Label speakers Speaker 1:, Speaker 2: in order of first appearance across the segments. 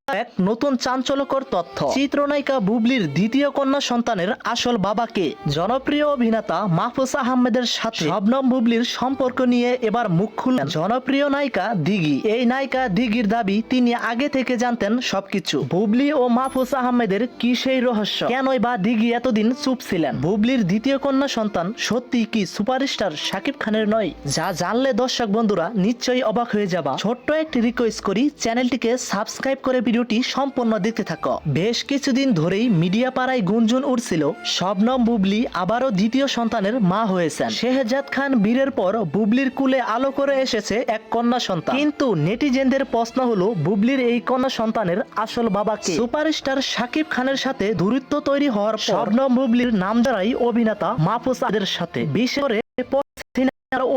Speaker 1: এক নতুন চাঞ্চল্যকর তথ্য। চিত্রনায়িকা বুবলির দ্বিতীয় কন্যা সন্তানের আসল বাবাকে। জনপ্রিয় অভিনেতা মাহফুজ আহমেদের সাথে শবনম বুবলির সম্পর্ক নিয়ে এবার মুখ খুললেন জনপ্রিয় নায়িকা দিঘি। এই নায়িকা দিঘির দাবি তিনি আগে থেকে জানতেন সবকিছু। বুবলি ও মাহফুজ আহমেদের কি সেই রহস্য? কেনই বা দিঘি এতদিন চুপ ছিলেন? বুবলির দ্বিতীয় কন্যা সন্তান সত্যি কি সুপারস্টার শাকিব খানের নয়? যা জানলে দর্শক বন্ধুরা নিশ্চয়ই অবাক হয়ে যাবা। ছোট্ট একটি রিকোয়েস্ট করি, চ্যানেলটিকে সাবস্ক্রাইব করে ভিডিওটি সম্পূর্ণ দেখতে থাকো। বেশ কিছুদিন ধরেই মিডিয়া পাড়ায় গুঞ্জন উঠছিল শবনম বুবলি আবারও দ্বিতীয় সন্তানের মা হয়েছেন। শেহজাদ খান বীরের পর বুবলির কুলে আলো করে এসেছে এক কন্যা সন্তান। কিন্তু নেটিজেনদের প্রশ্ন হলো, বুবলির এই কন্যা সন্তানের আসল বাবা কে? সুপারস্টার শাকিব খানের সাথে দূরত্ব তৈরি হওয়ার পর শবনম বুবলির নাম জড়াই অভিনেতা মাহফুজ আহমেদের সাথে। বিশেষ করে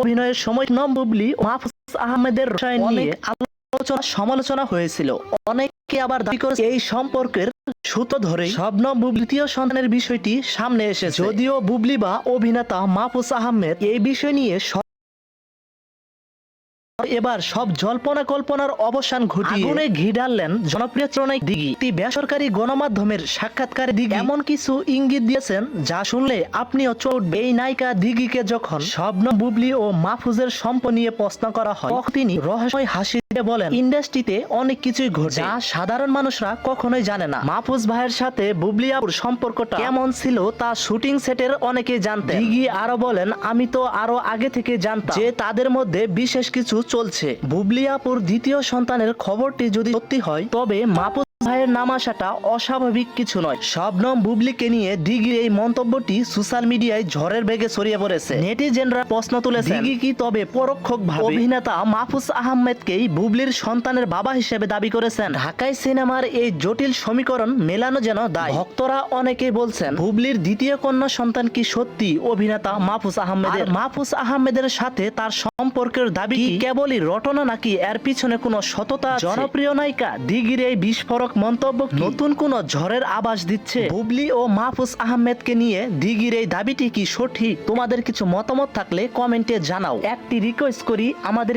Speaker 1: অভিনয়ের সময় শবনম বুবলি ও মাহফুজ আহমেদের রসায়ন নিয়ে সমালোচনা হয়েছিল। অনেকে আবার দাবি করে এই সম্পর্কের সূত্র ধরে শবনম বুবলি তৃতীয় সন্তানের বিষয়টি সামনে এসেছে। যদিও বুবলি বা অভিনেতা মাহফুজ আহমেদ এই বিষয় নিয়ে এবার সব জল্পনা কল্পনার অবসান ঘটিয়ে আগুনে ঘি ঢাললেন জনপ্রিয় চিত্রনায়িকা দিঘি। একটি বেসরকারি গণমাধ্যমের সাক্ষাৎকারে দিঘি এমন কিছু ইঙ্গিত দিয়েছেন যা শুনলে আপনিও চমকে উঠবেন। এই নায়িকা দিঘিকে যখন শবনম বুবলি ও মাহফুজের সম্পর্ক নিয়ে প্রশ্ন করা হয়, তখন তিনি রহস্যময় হাসি দিয়ে বলেন, ইন্ডাস্ট্রিতে অনেক কিছুই ঘটে যা সাধারণ মানুষরা কখনোই জানে না। মাহফুজ ভাইয়ের সাথে বুবলি আপুর সম্পর্কটা কেমন ছিল তা শুটিং সেটের অনেকেই জানতেন। দিঘি আরো বলেন, আমি তো আরো আগে থেকে জানতাম যে তাদের মধ্যে বিশেষ কিছু চলছে। বুবলি আপুর দ্বিতীয় সন্তানের খবরটি যদি সত্যি হয়, তবে মাহফুজ ভাইয়ের নাম আসাটা অস্বাভাবিক কিছু নয়। শবনম বুবলিকে নিয়ে দিঘির এই মন্তব্যটি সোশ্যাল মিডিয়ায় ঝড়ের বেগে ছড়িয়ে পড়েছে। নেটিজেনরা প্রশ্ন তুলেছে, দিঘি কি তবে পরোক্ষভাবে অভিনেতা মাহফুজ আহমেদকেই বুবলির সন্তানের বাবা হিসেবে দাবি করেছেন? ঢাকায় সিনেমার এই জটিল সমীকরণ মেলানো যেন দায়। ভক্তরা অনেকেই বলছেন, বুবলির দ্বিতীয় কন্যা সন্তান কি সত্যি অভিনেতা মাহফুজ আহমেদের? মাহফুজ আহমেদের সাথে তার সম্পর্কের দাবি কি কেবলই রটনা, নাকি এর পিছনে কোনো সততা আছে? জনপ্রিয় নায়িকা দিঘির এই বিস্ফোরক মন্তব্য নতুন কোন ঝড়ের আভাস দিচ্ছে? বুবলি ও মাহফুজ আহমেদকে নিয়ে দিঘির এই দাবিটি কি সঠিক? তোমাদের কিছু মতামত থাকলে কমেন্টে জানাও। একটি রিকোয়েস্ট করি, আমাদের